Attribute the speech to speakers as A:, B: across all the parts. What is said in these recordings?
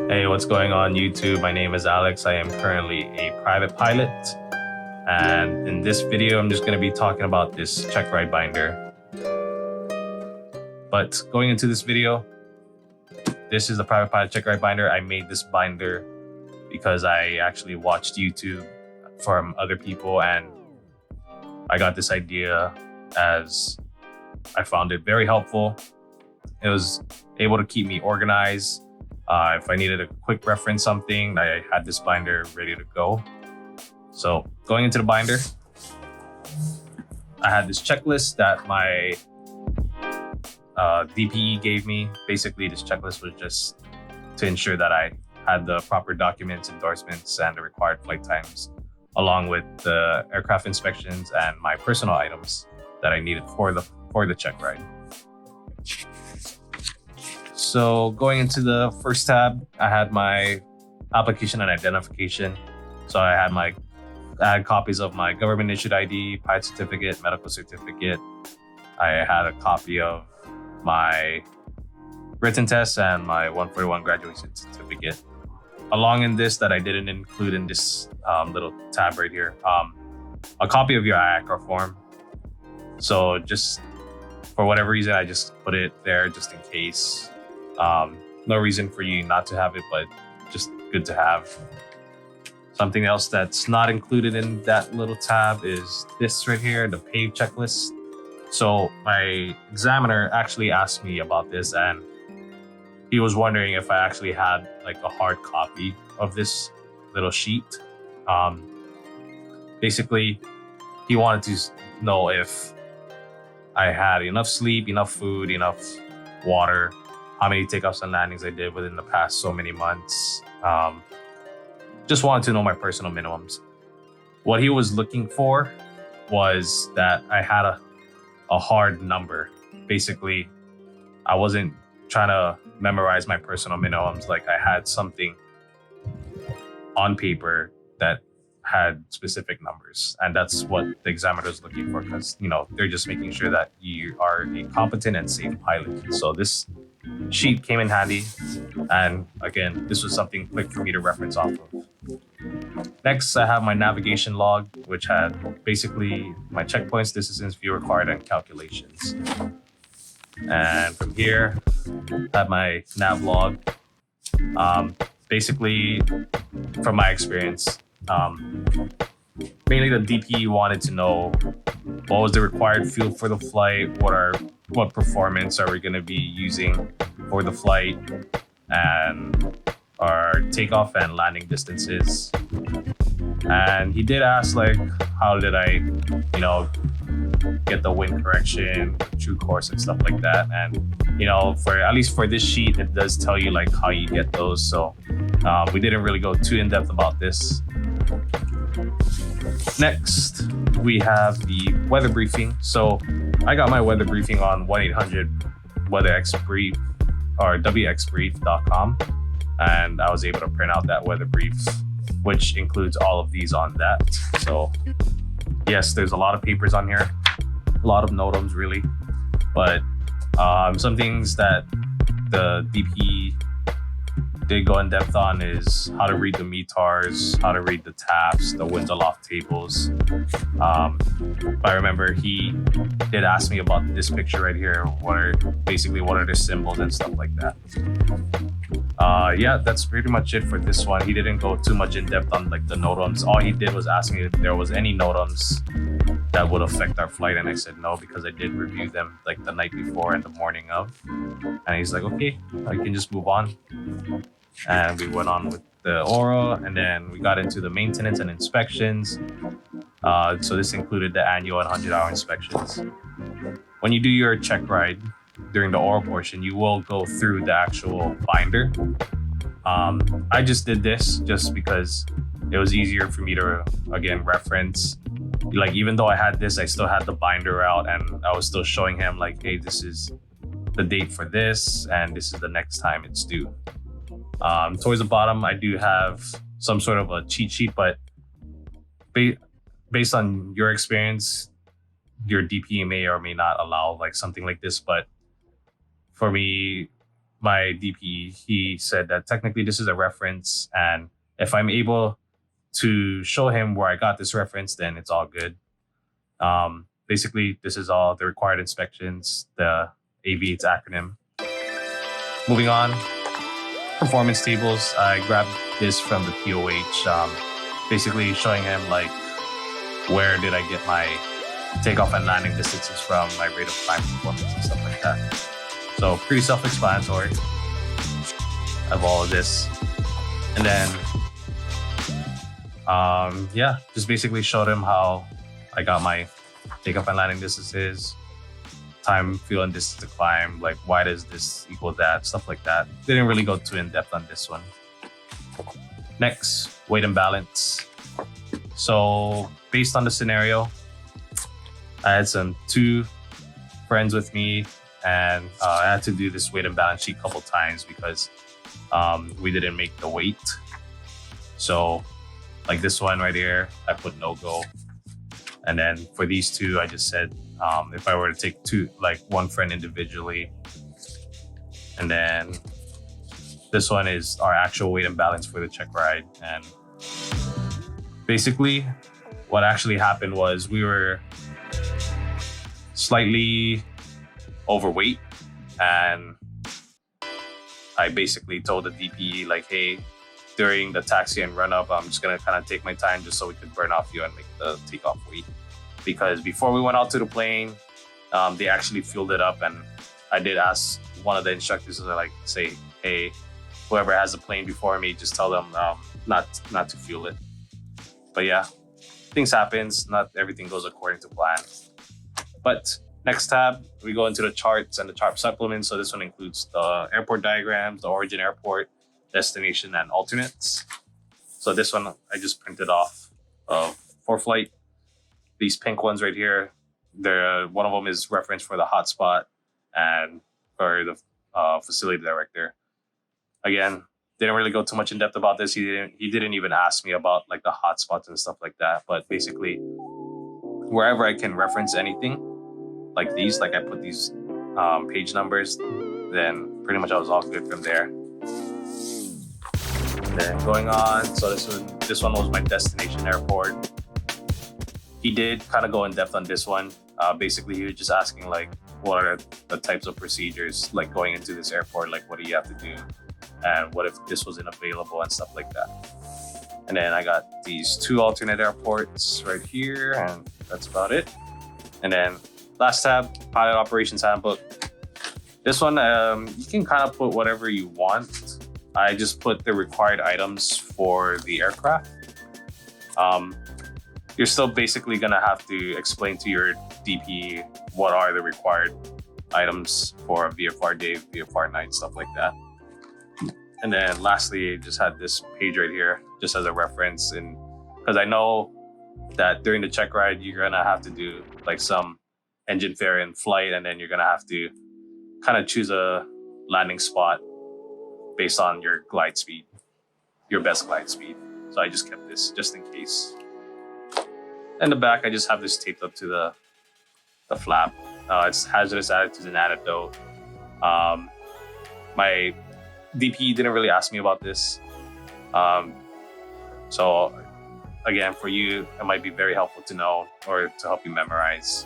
A: Hey, what's going on YouTube? My name is Alex. I am currently a private pilot. And in this video, I'm just going to be talking about this Checkride binder. But going into this video, this is the private pilot Checkride binder. I made this binder because I actually watched YouTube from other people and I got this idea as I found it very helpful. It was able to keep me organized. If I needed a quick reference something, I had this binder ready to go. So going into the binder, I had this checklist that my DPE gave me. Basically, this checklist was just to ensure that I had the proper documents, endorsements, and the required flight times, along with the aircraft inspections and my personal items that I needed for the check ride. So going into the first tab, I had my application and identification. So I had copies of my government issued ID, pilot certificate, medical certificate. I had a copy of my written test and my 141 graduation certificate. Along in this that I didn't include in this little tab right here, a copy of your IACRA form. So just for whatever reason, I just put it there just in case. No reason for you not to have it, but just good to have. Something else that's not included in that little tab is this right here, the PAVE checklist. So my examiner actually asked me about this and he was wondering if I actually had like a hard copy of this little sheet. Basically, he wanted to know if I had enough sleep, enough food, enough water, how many takeoffs and landings I did within the past so many months. Just wanted to know my personal minimums. What he was looking for was that I had a hard number. Basically, I wasn't trying to memorize my personal minimums. Like I had something on paper that had specific numbers, and that's what the examiner is looking for, because they're just making sure that you are a competent and safe pilot. So this sheet came in handy, and again, this was something quick for me to reference off of. Next, I have my navigation log, which had basically my checkpoints, distances, fuel required, and calculations. And from here, I have my nav log. Basically, from my experience, mainly the DPE wanted to know what was the required fuel for the flight, what performance are we going to be using for the flight, and our takeoff and landing distances. And he did ask like, how did I, get the wind correction, true course, and stuff like that. And for at least for this sheet, it does tell you like how you get those. So we didn't really go too in depth about this. Next, we have the weather briefing. So I got my weather briefing on 1-800-WeatherXBrief or wxbrief.com. And I was able to print out that weather brief, which includes all of these on that. So yes, there's a lot of papers on here, a lot of NOTAMs really, but some things that the DP did go in depth on is how to read the METARs, how to read the TAFs, the winds aloft tables. If I remember, he did ask me about this picture right here. What are the symbols and stuff like that. Yeah, that's pretty much it for this one. He didn't go too much in depth on like the NOTAMs. All he did was ask me if there was any NOTAMs that would affect our flight, and I said no, because I did review them like the night before and the morning of. And he's like, okay, I can just move on. And we went on with the aura, and then we got into the maintenance and inspections. So this included the annual and 100-hour inspections. When you do your check ride during the oral portion, you will go through the actual binder. I just did this just because it was easier for me to, again, reference. Like, even though I had this, I still had the binder out, and I was still showing him like, hey, this is the date for this, and this is the next time it's due. Towards the bottom, I do have some sort of a cheat sheet, but based on your experience, your DPE may or may not allow like something like this. But for me, my DPE, he said that technically this is a reference, and if I'm able to show him where I got this reference, then it's all good. Basically, this is all the required inspections, the AV8's acronym. Moving on, performance tables. I grabbed this from the POH, basically showing him like where did I get my takeoff and landing distances from, my rate of climb performance and stuff like that. So pretty self-explanatory of all of this. And then, yeah, just basically showed him how I got my takeoff and landing distances, time, fuel, and distance to climb, like why does this equal that, stuff like that. Didn't really go too in depth on this one. Next, weight and balance. So based on the scenario, I had two friends with me, and I had to do this weight and balance sheet a couple times because we didn't make the weight. So like this one right here, I put no go. And then for these two, I just said, if I were to take one friend individually, and then this one is our actual weight and balance for the Checkride. And basically what actually happened was we were slightly overweight, and I basically told the DPE like, hey, during the taxi and run up, I'm just gonna kind of take my time just so we could burn off fuel and make the takeoff weight. Because before we went out to the plane, they actually fueled it up, and I did ask one of the instructors to like say, hey, whoever has a plane before me, just tell them not to fuel it. But yeah, things happens. Not everything goes according to plan. But next tab, we go into the charts and the chart supplements. So this one includes the airport diagrams, the origin airport, destination, and alternates. So this one I just printed off for flight. These pink ones right here, one of them is reference for the hotspot and for the facility director. Again, didn't really go too much in depth about this. He didn't even ask me about like the hotspots and stuff like that. But basically, wherever I can reference anything like these, like I put these page numbers, then pretty much I was all good from there. And then going on, so this one was my destination airport. He did kind of go in depth on this one. Basically, he was just asking like, what are the types of procedures like going into this airport? Like, what do you have to do? And what if this wasn't available and stuff like that? And then I got these two alternate airports right here, and that's about it. And then last tab, pilot operations handbook. This one, you can kind of put whatever you want. I just put the required items for the aircraft. You're still basically gonna have to explain to your DP what are the required items for a VFR day, VFR night, stuff like that. And then lastly, I just had this page right here, just as a reference, and because I know that during the Checkride, you're gonna have to do like some engine failure in flight, and then you're gonna have to kind of choose a landing spot based on your glide speed, your best glide speed. So I just kept this just in case. In the back, I just have this taped up to the flap. It's hazardous attitudes and antidote. My DP didn't really ask me about this. So again, for you, it might be very helpful to know or to help you memorize.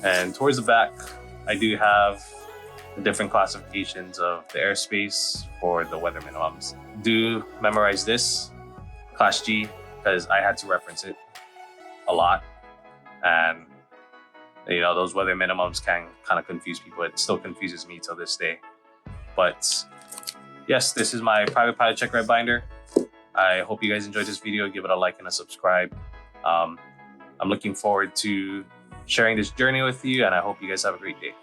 A: And towards the back, I do have the different classifications of the airspace for the weather minimums. Do memorize this, Class G, because I had to reference it a lot. And you know, those weather minimums can kind of confuse people. It still confuses me till this day. But yes, this is my private pilot Checkride binder. I hope you guys enjoyed this video. Give it a like and a subscribe. I'm looking forward to sharing this journey with you, and I hope you guys have a great day.